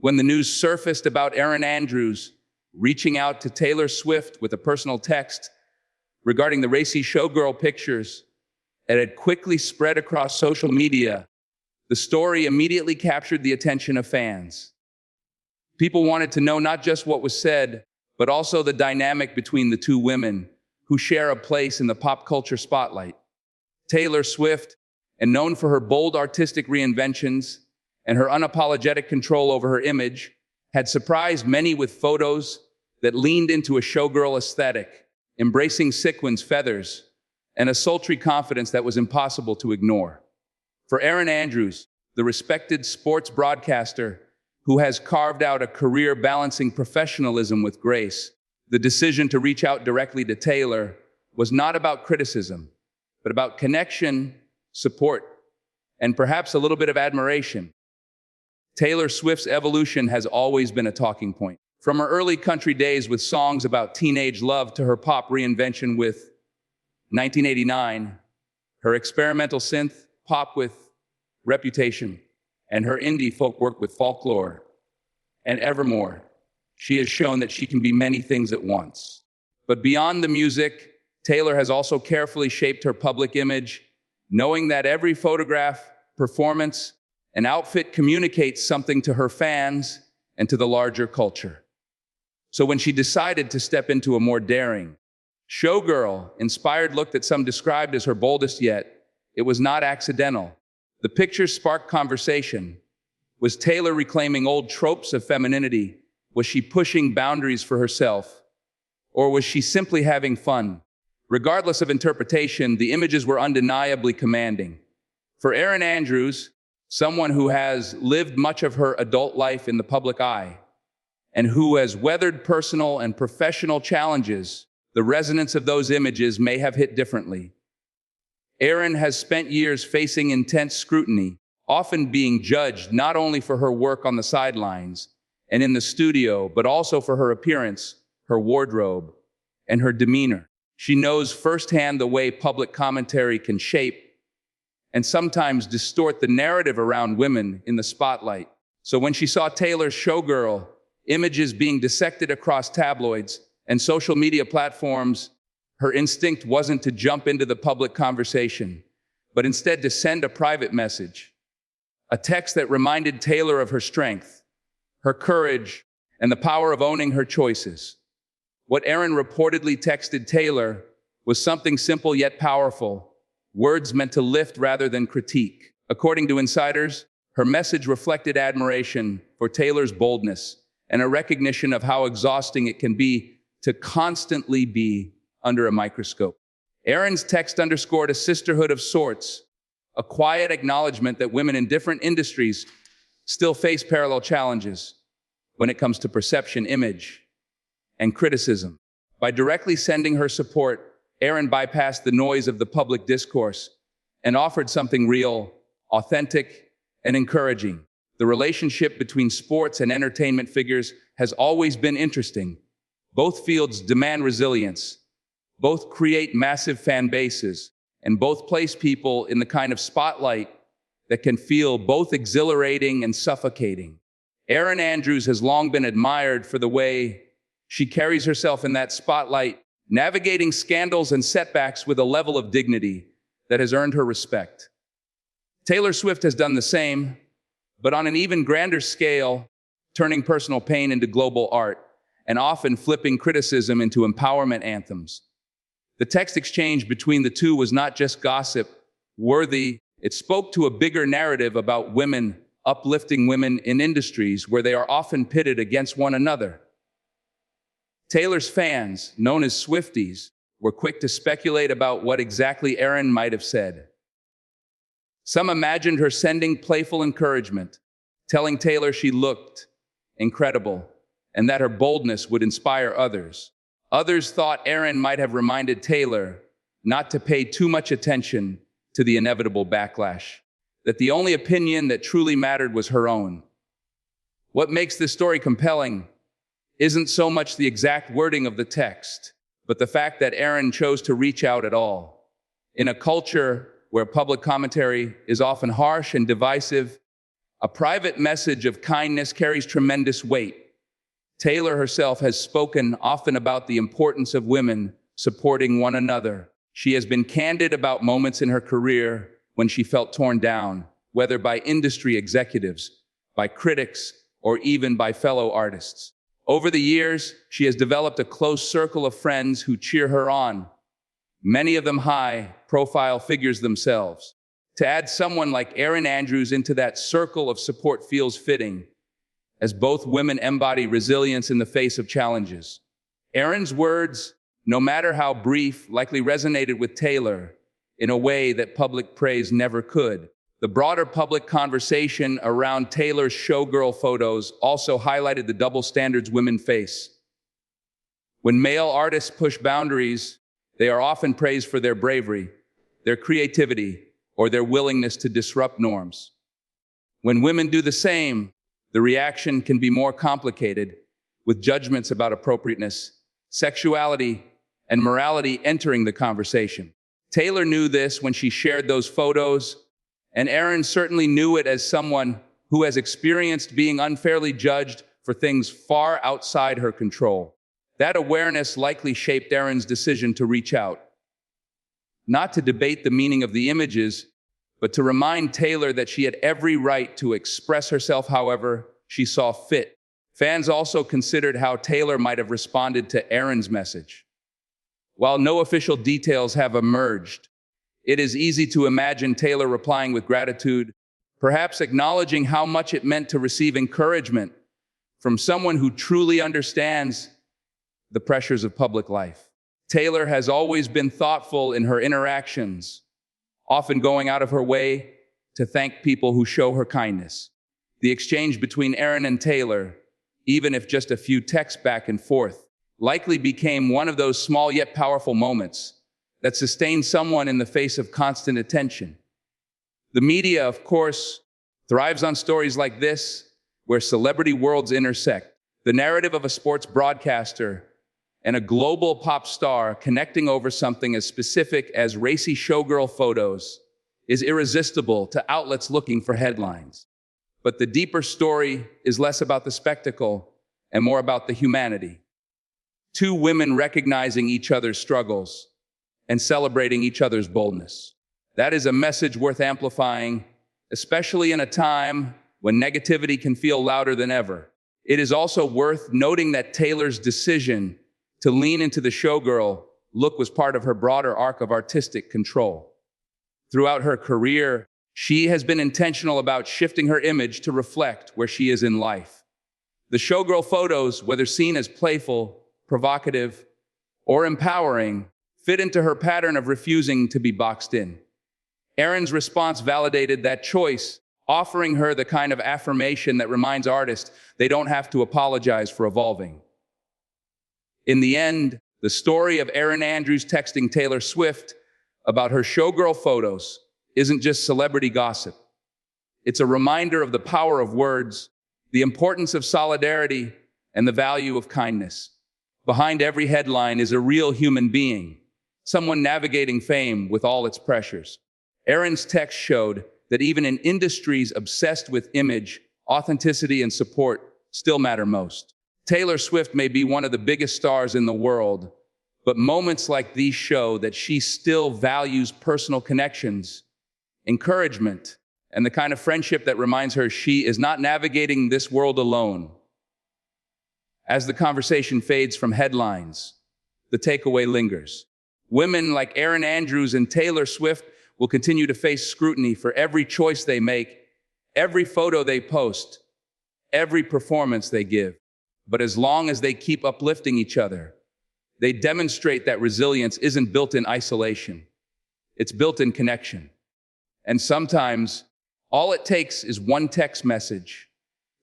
when the news surfaced about Erin Andrews reaching out to Taylor Swift with a personal text regarding the Racy Showgirl pictures that had quickly spread across social media, the story immediately captured the attention of fans. People wanted to know not just what was said, but also the dynamic between the two women who share a place in the pop culture spotlight. Taylor Swift, and known for her bold artistic reinventions and her unapologetic control over her image, had surprised many with photos that leaned into a showgirl aesthetic, embracing sequins, feathers, and a sultry confidence that was impossible to ignore. For Erin Andrews, the respected sports broadcaster who has carved out a career balancing professionalism with grace, the decision to reach out directly to Taylor was not about criticism, but about connection, support, and perhaps a little bit of admiration. Taylor Swift's evolution has always been a talking point. From her early country days with songs about teenage love to her pop reinvention with 1989, her experimental synth pop with Reputation, and her indie folk work with Folklore, and Evermore, she has shown that she can be many things at once. But beyond the music, Taylor has also carefully shaped her public image, knowing that every photograph, performance, and outfit communicates something to her fans and to the larger culture. So when she decided to step into a more daring, showgirl-inspired look that some described as her boldest yet, it was not accidental. The pictures sparked conversation. Was Taylor reclaiming old tropes of femininity? Was she pushing boundaries for herself? Or was she simply having fun? Regardless of interpretation, the images were undeniably commanding. For Erin Andrews, someone who has lived much of her adult life in the public eye, and who has weathered personal and professional challenges, the resonance of those images may have hit differently. Erin has spent years facing intense scrutiny, often being judged not only for her work on the sidelines and in the studio, but also for her appearance, her wardrobe, and her demeanor. She knows firsthand the way public commentary can shape and sometimes distort the narrative around women in the spotlight. So when she saw Taylor's Showgirl images being dissected across tabloids and social media platforms, her instinct wasn't to jump into the public conversation, but instead to send a private message, a text that reminded Taylor of her strength, her courage, and the power of owning her choices. What Erin reportedly texted Taylor was something simple yet powerful, words meant to lift rather than critique. According to insiders, her message reflected admiration for Taylor's boldness and a recognition of how exhausting it can be to constantly be under a microscope. Erin's text underscored a sisterhood of sorts, a quiet acknowledgement that women in different industries still face parallel challenges when it comes to perception, image, and criticism. By directly sending her support, Erin bypassed the noise of the public discourse and offered something real, authentic, and encouraging. The relationship between sports and entertainment figures has always been interesting. Both fields demand resilience, both create massive fan bases, and both place people in the kind of spotlight that can feel both exhilarating and suffocating. Erin Andrews has long been admired for the way she carries herself in that spotlight, navigating scandals and setbacks with a level of dignity that has earned her respect. Taylor Swift has done the same, but on an even grander scale, turning personal pain into global art and often flipping criticism into empowerment anthems. The text exchange between the two was not just gossip-worthy, it spoke to a bigger narrative about women, uplifting women in industries where they are often pitted against one another. Taylor's fans, known as Swifties, were quick to speculate about what exactly Erin might have said. Some imagined her sending playful encouragement, telling Taylor she looked incredible and that her boldness would inspire others. Others thought Erin might have reminded Taylor not to pay too much attention to the inevitable backlash, that the only opinion that truly mattered was her own. What makes this story compelling isn't so much the exact wording of the text, but the fact that Erin chose to reach out at all. In a culture where public commentary is often harsh and divisive, A private message of kindness carries tremendous weight. Taylor herself has spoken often about the importance of women supporting one another. She has been candid about moments in her career when she felt torn down, whether by industry executives, by critics, or even by fellow artists. Over the years, she has developed a close circle of friends who cheer her on, many of them high-profile figures themselves. To add someone like Erin Andrews into that circle of support feels fitting, as both women embody resilience in the face of challenges. Erin's words, no matter how brief, likely resonated with Taylor in a way that public praise never could. The broader public conversation around Taylor's showgirl photos also highlighted the double standards women face. When male artists push boundaries, they are often praised for their bravery, their creativity, or their willingness to disrupt norms. When women do the same, the reaction can be more complicated, with judgments about appropriateness, sexuality, and morality entering the conversation. Taylor knew this when she shared those photos, and Erin certainly knew it as someone who has experienced being unfairly judged for things far outside her control. That awareness likely shaped Erin's decision to reach out, not to debate the meaning of the images, but to remind Taylor that she had every right to express herself however she saw fit. Fans also considered how Taylor might have responded to Erin's message. While no official details have emerged, it is easy to imagine Taylor replying with gratitude, perhaps acknowledging how much it meant to receive encouragement from someone who truly understands the pressures of public life. Taylor has always been thoughtful in her interactions, often going out of her way to thank people who show her kindness. The exchange between Erin and Taylor, even if just a few texts back and forth, likely became one of those small yet powerful moments that sustain someone in the face of constant attention. The media, of course, thrives on stories like this, where celebrity worlds intersect. The narrative of a sports broadcaster and a global pop star connecting over something as specific as Racy Showgirl photos is irresistible to outlets looking for headlines. But the deeper story is less about the spectacle and more about the humanity. Two women recognizing each other's struggles and celebrating each other's boldness. That is a message worth amplifying, especially in a time when negativity can feel louder than ever. It is also worth noting that Taylor's decision to lean into the showgirl look was part of her broader arc of artistic control. Throughout her career, she has been intentional about shifting her image to reflect where she is in life. The showgirl photos, whether seen as playful, provocative, or empowering, fit into her pattern of refusing to be boxed in. Erin's response validated that choice, offering her the kind of affirmation that reminds artists they don't have to apologize for evolving. In the end, the story of Erin Andrews texting Taylor Swift about her showgirl photos isn't just celebrity gossip. It's a reminder of the power of words, the importance of solidarity, and the value of kindness. Behind every headline is a real human being, someone navigating fame with all its pressures. Erin's text showed that even in industries obsessed with image, authenticity and support still matter most. Taylor Swift may be one of the biggest stars in the world, but moments like these show that she still values personal connections, encouragement, and the kind of friendship that reminds her she is not navigating this world alone. As the conversation fades from headlines, the takeaway lingers. Women like Erin Andrews and Taylor Swift will continue to face scrutiny for every choice they make, every photo they post, every performance they give. But as long as they keep uplifting each other, they demonstrate that resilience isn't built in isolation. It's built in connection. And sometimes, all it takes is one text message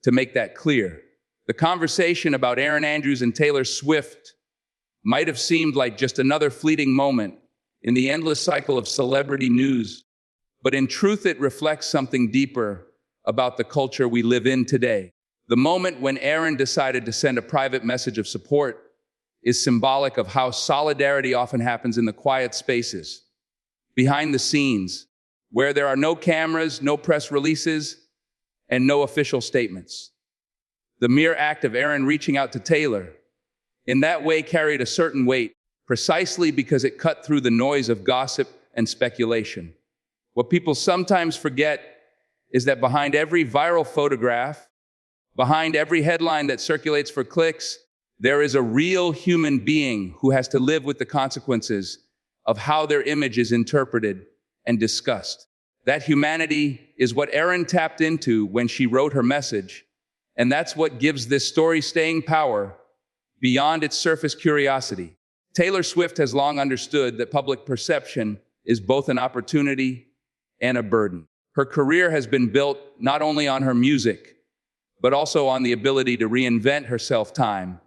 to make that clear. The conversation about Erin Andrews and Taylor Swift might have seemed like just another fleeting moment in the endless cycle of celebrity news, but in truth it reflects something deeper about the culture we live in today. The moment when Erin decided to send a private message of support is symbolic of how solidarity often happens in the quiet spaces, behind the scenes, where there are no cameras, no press releases, and no official statements. The mere act of Erin reaching out to Taylor in that way carried a certain weight, precisely because it cut through the noise of gossip and speculation. What people sometimes forget is that behind every viral photograph, behind every headline that circulates for clicks, there is a real human being who has to live with the consequences of how their image is interpreted and discussed. That humanity is what Erin tapped into when she wrote her message, and that's what gives this story staying power beyond its surface curiosity. Taylor Swift has long understood that public perception is both an opportunity and a burden. Her career has been built not only on her music, but also on the ability to reinvent herself time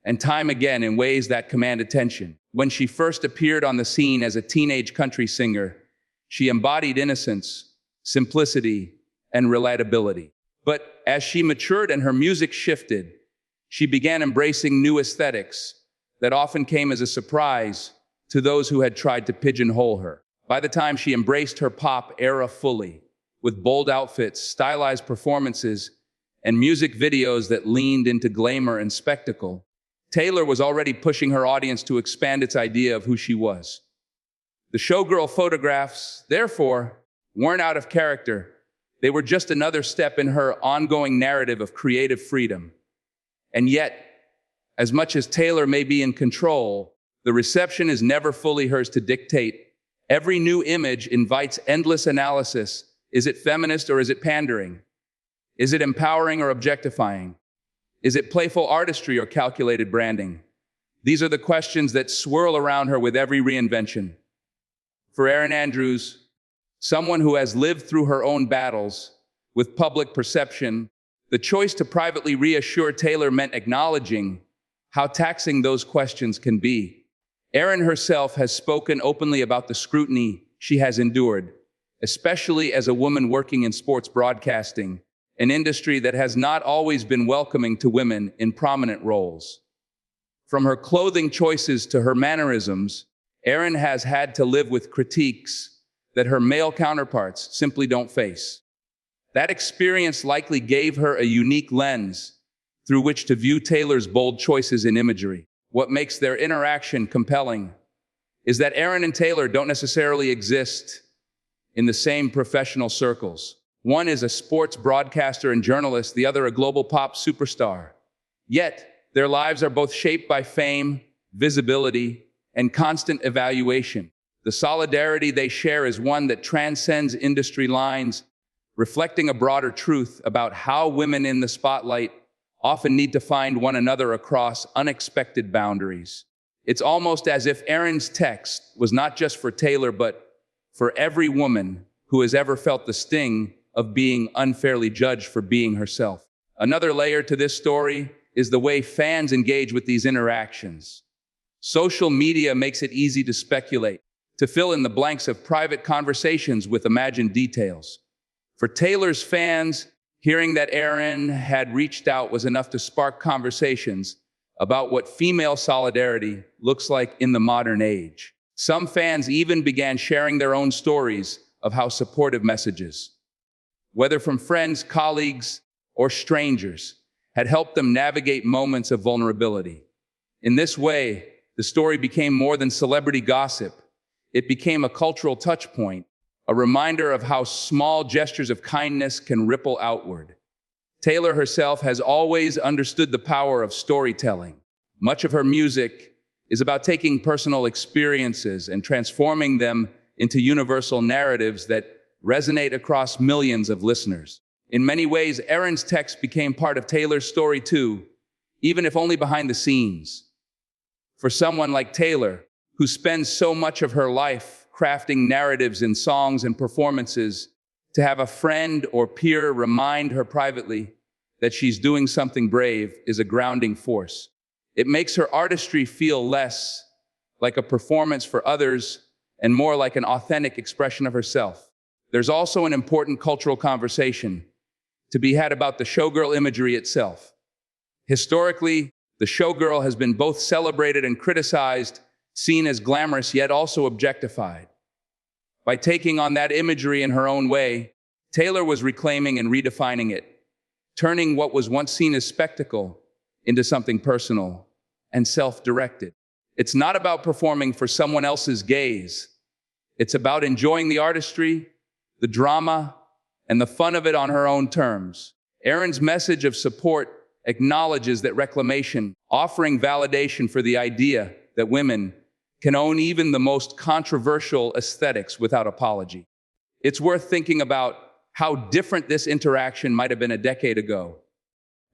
and time again in ways that command attention. When she first appeared on the scene as a teenage country singer, she embodied innocence, simplicity, and relatability. But as she matured and her music shifted, she began embracing new aesthetics that often came as a surprise to those who had tried to pigeonhole her. By the time she embraced her pop era fully, with bold outfits, stylized performances, and music videos that leaned into glamour and spectacle, Taylor was already pushing her audience to expand its idea of who she was. The Showgirl photographs, therefore, weren't out of character. They were just another step in her ongoing narrative of creative freedom. And yet, as much as Taylor may be in control, the reception is never fully hers to dictate. Every new image invites endless analysis. Is it feminist or is it pandering? Is it empowering or objectifying? Is it playful artistry or calculated branding? These are the questions that swirl around her with every reinvention. For Erin Andrews, someone who has lived through her own battles with public perception, the choice to privately reassure Taylor meant acknowledging how taxing those questions can be. Erin herself has spoken openly about the scrutiny she has endured, especially as a woman working in sports broadcasting, an industry that has not always been welcoming to women in prominent roles. From her clothing choices to her mannerisms, Erin has had to live with critiques that her male counterparts simply don't face. That experience likely gave her a unique lens through which to view Taylor's bold choices in imagery. What makes their interaction compelling is that Erin and Taylor don't necessarily exist in the same professional circles. One is a sports broadcaster and journalist, the other a global pop superstar. Yet, their lives are both shaped by fame, visibility, and constant evaluation. The solidarity they share is one that transcends industry lines, reflecting a broader truth about how women in the spotlight often need to find one another across unexpected boundaries. It's almost as if Erin's text was not just for Taylor, but for every woman who has ever felt the sting of being unfairly judged for being herself. Another layer to this story is the way fans engage with these interactions. Social media makes it easy to speculate, to fill in the blanks of private conversations with imagined details. For Taylor's fans, hearing that Erin had reached out was enough to spark conversations about what female solidarity looks like in the modern age. Some fans even began sharing their own stories of how supportive messages, whether from friends, colleagues, or strangers, had helped them navigate moments of vulnerability. In this way, the story became more than celebrity gossip. It became a cultural touchpoint, a reminder of how small gestures of kindness can ripple outward. Taylor herself has always understood the power of storytelling. Much of her music is about taking personal experiences and transforming them into universal narratives that resonate across millions of listeners. In many ways, Erin's text became part of Taylor's story too, even if only behind the scenes. For someone like Taylor, who spends so much of her life crafting narratives in songs and performances, to have a friend or peer remind her privately that she's doing something brave is a grounding force. It makes her artistry feel less like a performance for others and more like an authentic expression of herself. There's also an important cultural conversation to be had about the showgirl imagery itself. Historically, the showgirl has been both celebrated and criticized, seen as glamorous yet also objectified. By taking on that imagery in her own way, Taylor was reclaiming and redefining it, turning what was once seen as spectacle into something personal and self-directed. It's not about performing for someone else's gaze. It's about enjoying the artistry, the drama, and the fun of it on her own terms. Erin's message of support acknowledges that reclamation, offering validation for the idea that women can own even the most controversial aesthetics without apology. It's worth thinking about how different this interaction might have been a decade ago.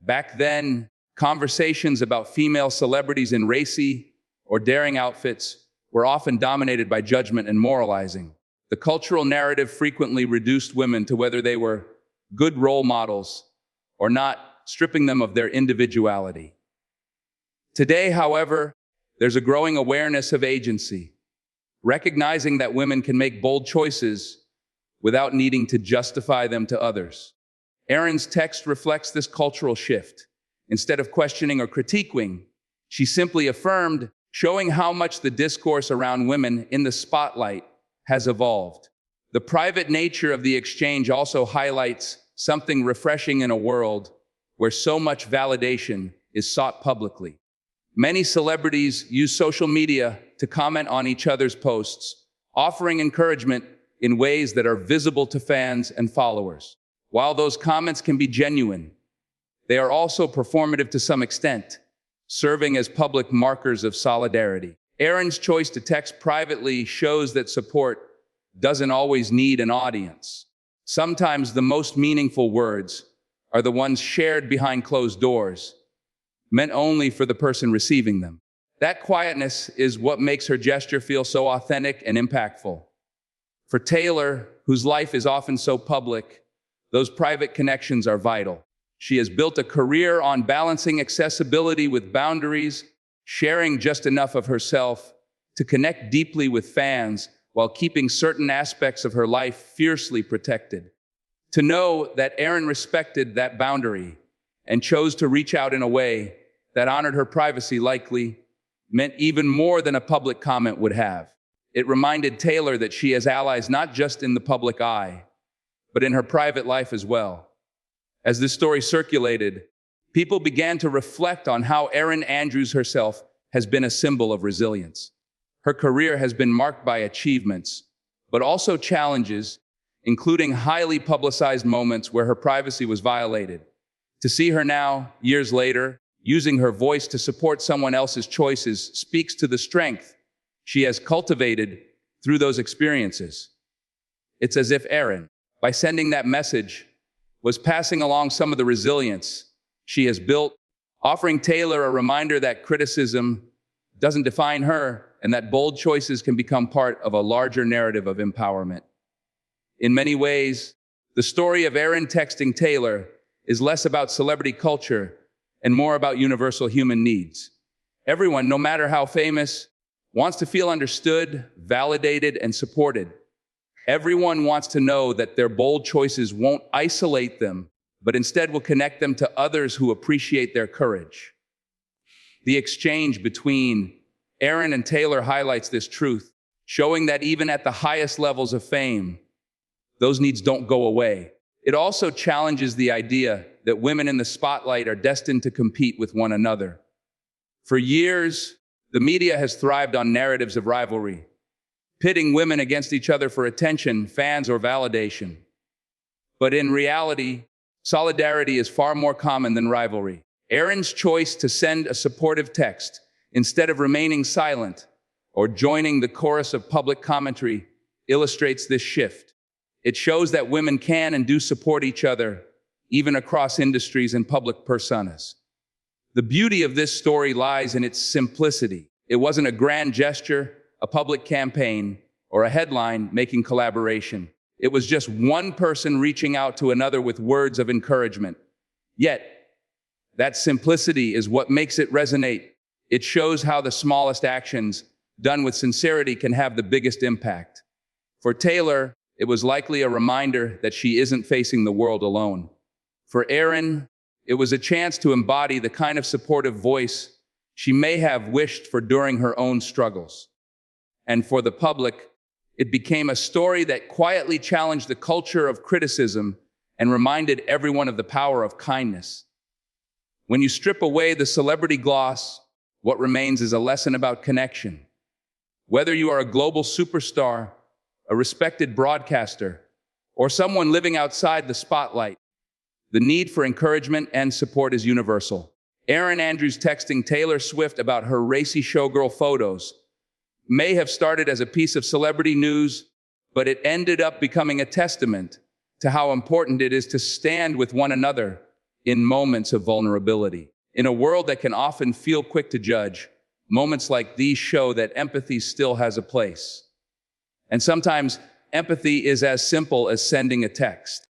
Back then, conversations about female celebrities in racy or daring outfits were often dominated by judgment and moralizing. The cultural narrative frequently reduced women to whether they were good role models or not, stripping them of their individuality. Today, however, there's a growing awareness of agency, recognizing that women can make bold choices without needing to justify them to others. Erin's text reflects this cultural shift. Instead of questioning or critiquing, she simply affirmed, showing how much the discourse around women in the spotlight has evolved. The private nature of the exchange also highlights something refreshing in a world where so much validation is sought publicly. Many celebrities use social media to comment on each other's posts, offering encouragement in ways that are visible to fans and followers. While those comments can be genuine, they are also performative to some extent, serving as public markers of solidarity. Erin's choice to text privately shows that support doesn't always need an audience. Sometimes the most meaningful words are the ones shared behind closed doors, meant only for the person receiving them. That quietness is what makes her gesture feel so authentic and impactful. For Taylor, whose life is often so public, those private connections are vital. She has built a career on balancing accessibility with boundaries, sharing just enough of herself to connect deeply with fans while keeping certain aspects of her life fiercely protected. To know that Erin respected that boundary and chose to reach out in a way that honored her privacy likely meant even more than a public comment would have. It reminded Taylor that she has allies not just in the public eye, but in her private life as well. As this story circulated, people began to reflect on how Erin Andrews herself has been a symbol of resilience. Her career has been marked by achievements, but also challenges, including highly publicized moments where her privacy was violated. To see her now, years later, using her voice to support someone else's choices speaks to the strength she has cultivated through those experiences. It's as if Erin, by sending that message, was passing along some of the resilience she has built, offering Taylor a reminder that criticism doesn't define her and that bold choices can become part of a larger narrative of empowerment. In many ways, the story of Erin texting Taylor is less about celebrity culture and more about universal human needs. Everyone, no matter how famous, wants to feel understood, validated, and supported. Everyone wants to know that their bold choices won't isolate them, but instead will connect them to others who appreciate their courage. The exchange between Erin and Taylor highlights this truth, showing that even at the highest levels of fame, those needs don't go away. It also challenges the idea that women in the spotlight are destined to compete with one another. For years, the media has thrived on narratives of rivalry, pitting women against each other for attention, fans, or validation. But in reality, solidarity is far more common than rivalry. Erin's choice to send a supportive text instead of remaining silent or joining the chorus of public commentary illustrates this shift. It shows that women can and do support each other, even across industries and public personas. The beauty of this story lies in its simplicity. It wasn't a grand gesture, a public campaign, or a headline making collaboration. It was just one person reaching out to another with words of encouragement. Yet, that simplicity is what makes it resonate. It shows how the smallest actions, done with sincerity, can have the biggest impact. For Taylor, it was likely a reminder that she isn't facing the world alone. For Erin, it was a chance to embody the kind of supportive voice she may have wished for during her own struggles. And for the public, It became a story that quietly challenged the culture of criticism and reminded everyone of the power of kindness. When you strip away the celebrity gloss, what remains is a lesson about connection. Whether you are a global superstar, a respected broadcaster, or someone living outside the spotlight, the need for encouragement and support is universal. Erin Andrews texting Taylor Swift about her Racy Showgirl photos may have started as a piece of celebrity news, but it ended up becoming a testament to how important it is to stand with one another in moments of vulnerability. In a world that can often feel quick to judge, moments like these show that empathy still has a place. And sometimes empathy is as simple as sending a text.